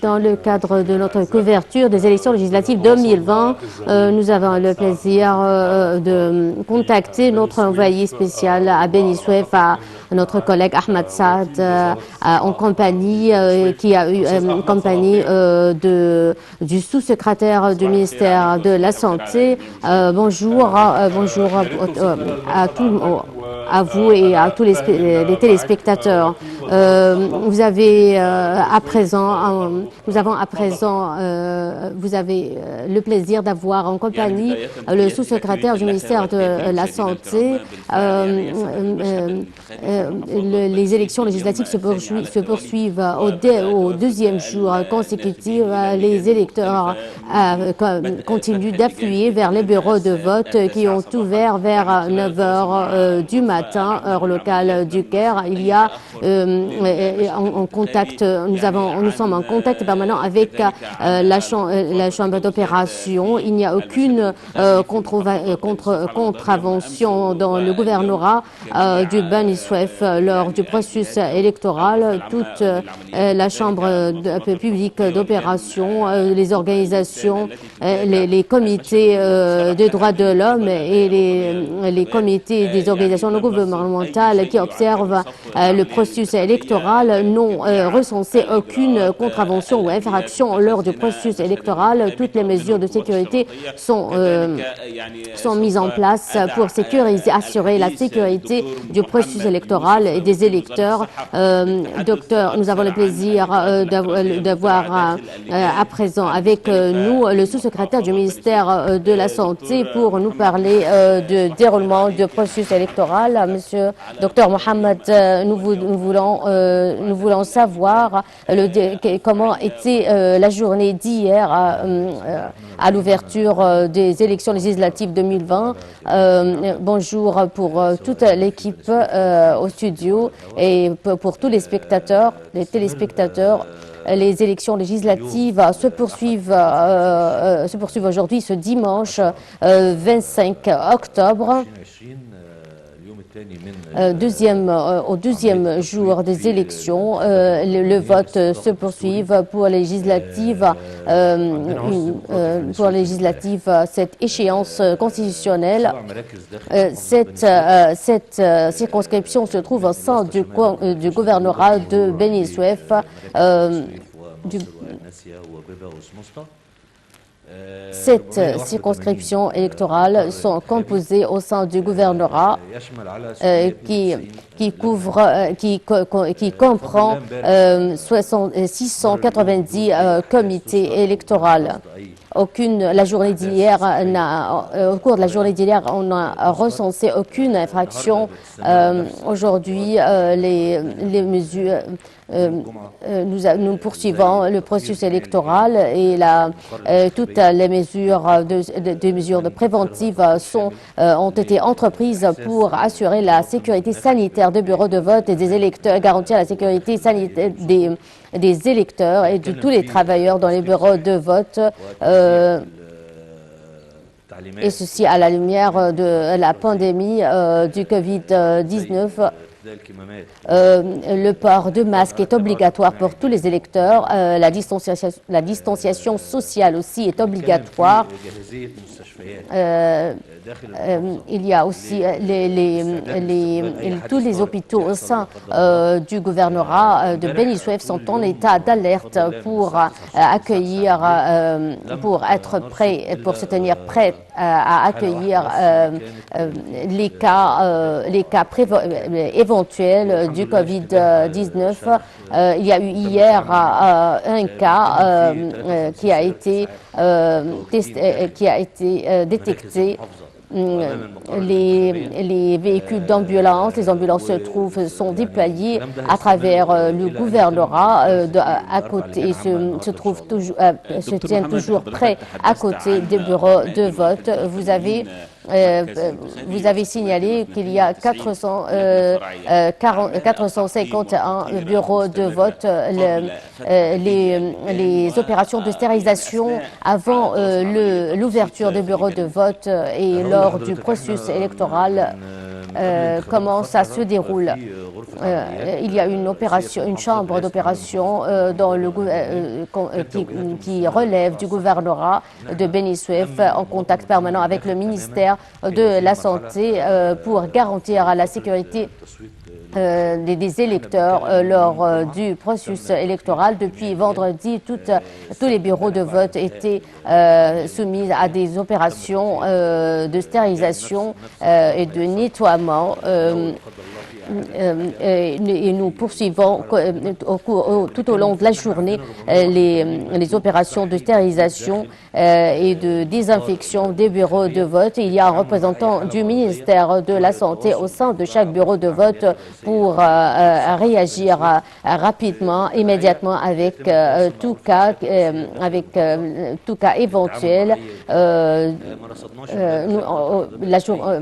Dans le cadre de notre couverture des élections législatives 2020, nous avons le plaisir de contacter notre envoyé spécial à Beni Suef, notre collègue Ahmed Saad, en compagnie qui a eu en compagnie du sous-secrétaire du ministère de la Santé. Bonjour à vous et à tous les téléspectateurs. Vous avez le plaisir d'avoir en compagnie le sous-secrétaire du ministère de la Santé. Les élections législatives se poursuivent au deuxième jour consécutif. Les électeurs continuent d'affluer vers les bureaux de vote qui ont ouvert vers 9 h du matin, heure locale du Caire. Il y a nous sommes en contact permanent avec la chambre d'opération. Il n'y a aucune contravention dans le gouvernorat du Beni Suef lors du processus électoral. Toute la chambre publique d'opération, les organisations, les comités des droits de l'homme et les comités des organisations non gouvernementales qui observent le processus électoral n'ont recensé aucune contravention ou infraction lors du processus électoral. Toutes les mesures de sécurité sont mises en place pour assurer la sécurité du processus électoral et des électeurs. Docteur, nous avons le plaisir d'avoir à présent avec nous le sous-secrétaire du ministère de la Santé pour nous parler du déroulement du processus électoral. Monsieur Docteur Mohamed, nous voulons savoir comment était la journée d'hier à l'ouverture des élections législatives 2020. Bonjour pour toute l'équipe au studio et pour tous les téléspectateurs. Les élections législatives se poursuivent aujourd'hui, ce dimanche 25 octobre. Au deuxième jour des élections, le vote se poursuit pour les législatives, cette échéance constitutionnelle. Cette circonscription se trouve au sein du gouvernorat de Beni Suef. Cette circonscription électorale sont composées au sein du gouvernorat qui comprend 690 comités électoraux. Au cours de la journée d'hier, on n'a recensé aucune infraction. Aujourd'hui, les mesures, nous poursuivons le processus électoral et toutes les mesures de préventive ont été entreprises pour assurer la sécurité sanitaire des bureaux de vote et des électeurs, garantir la sécurité sanitaire des électeurs et de tous les travailleurs dans les bureaux de vote, et ceci à la lumière de la pandémie du Covid-19. Le port de masque est obligatoire pour tous les électeurs. La distanciation sociale aussi est obligatoire. Il y a aussi tous les hôpitaux au sein du gouvernorat de Beni Suef sont en état d'alerte pour accueillir, pour être prêts, pour se tenir prêts à accueillir les cas éventuels du Covid-19. Il y a eu hier un cas qui a été détecté. Les véhicules d'ambulance, les ambulances sont déployés à travers le gouvernorat à côté et se tiennent toujours prêts à côté des bureaux de vote. Vous avez signalé qu'il y a 451 bureaux de vote. Les opérations de stérilisation avant l'ouverture des bureaux de vote et lors du processus électoral, comment ça se déroule. il y a une opération, une chambre d'opération qui relève du gouvernorat de Beni Suef en contact permanent avec le ministère de la Santé pour garantir la sécurité des électeurs lors du processus électoral. Depuis vendredi, tous les bureaux de vote étaient soumis à des opérations de stérilisation et de nettoiement. Et nous poursuivons tout au long de la journée les opérations de stérilisation et de désinfection des bureaux de vote. Il y a un représentant du ministère de la Santé au sein de chaque bureau de vote pour réagir rapidement, immédiatement avec tout cas éventuel.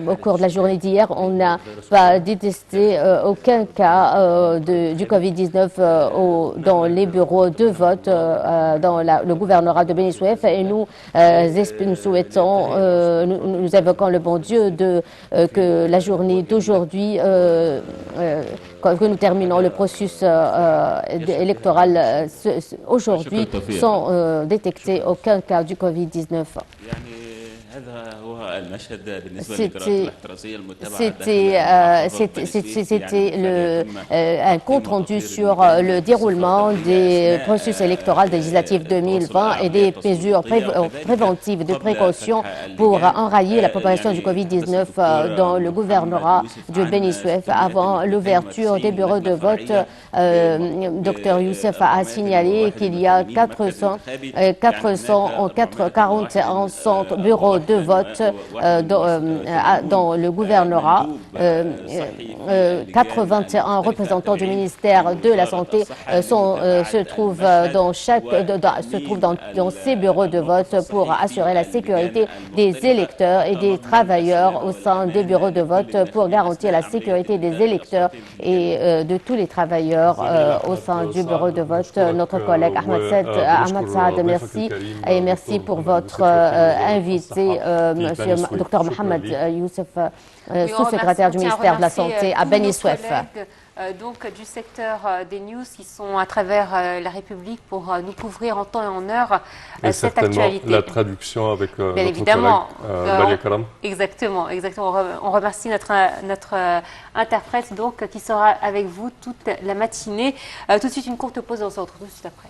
Au cours de la journée d'hier, on n'a pas détecté aucun cas du Covid-19 dans les bureaux de vote dans le gouvernorat de Beni Suef, et nous souhaitons, nous invoquons le bon Dieu que la journée d'aujourd'hui, que nous terminons le processus électoral aujourd'hui, sans détecter aucun cas du Covid-19. C'était un compte rendu sur le déroulement des processus électoraux législatifs 2020 et des mesures préventives de précaution pour enrayer la propagation du Covid-19 dans le gouvernorat du Beni Suef. Avant l'ouverture des bureaux de vote, Dr Youssef a signalé qu'il y a 441 centres bureaux de vote dans le gouvernorat. 81 représentants du ministère de la Santé se trouvent dans ces bureaux de vote pour assurer la sécurité des électeurs et des travailleurs au sein des bureaux de vote, pour garantir la sécurité des électeurs et de tous les travailleurs au sein du bureau de vote. Notre collègue Ahmed Saad, merci, et merci pour votre invité, Monsieur Dr Mohamed Youssef, sous-secrétaire du ministère de la Santé à Beni Suef. Donc du secteur des news qui sont à travers la République pour nous couvrir en temps et en heure cette actualité. La traduction avec bien notre évidemment, collègue Karam. Exactement. On remercie notre interprète donc qui sera avec vous toute la matinée. Tout de suite une courte pause et on se retrouve tout de suite après.